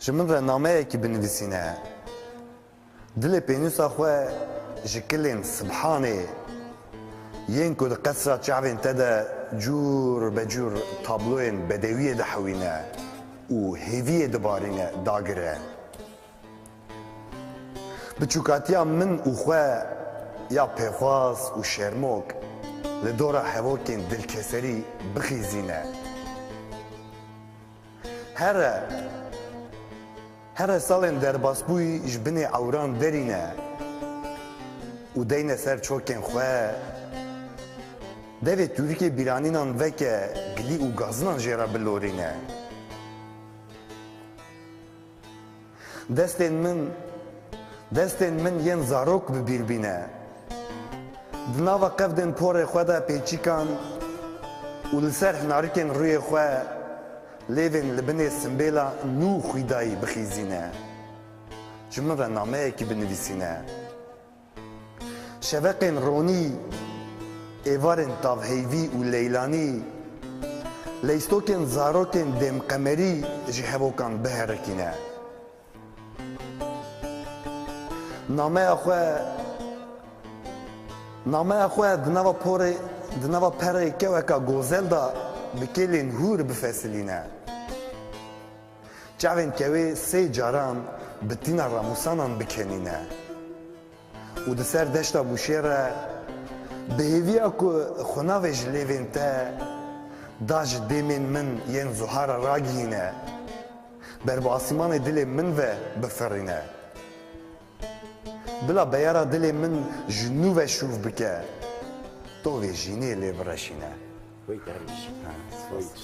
ji min re nameyekî binivîsîne. Dilê pênûsa xwe ji kilên Sibhanê yên ku di qesra çavên te de cûr be cûr tabloyên bedewiyê dihewîne û hêviyê dibarîne dagire. Biçûkatiya min û xwe ya pêxwas û şermok li dora hevokên dilkeserî bixîzîne. Here salên derbasbûyî ji binê ewran derîne û deyne ser çokên xwe. Devê tûrikê bîranînan veke gilî û gazinan jê re bilorîne. Destên min yên zarok bibîr bîne. Di nava qevdên porê xwe de pêçîkan û li ser hinarikên rûyê xwe lêvên li binê simbêla nû xwîdayî bixîzîne. Ji min re nameyekî binivîsîne. Şeveqên ronî, êvarên tavheyvî û leylanî, leystokên zarokên dêmqemerî ji hevokan biherekîne. Nameya xwe di nava perê keweka gozel da bi kêlên hûr bifesilîne. Çavên kewê sê caran bi tîna ramûsanan bikenîne û di ser deşta bûşê re bi hêviya ku xwenavê ji lêvên te da ji dêmên min yên zuhara ragihîne, ber bi asîmanê dilê min ve bifirîne. Bila beyara dilê min ji nû ve şûv bike, tovê jînê lê bireşîne.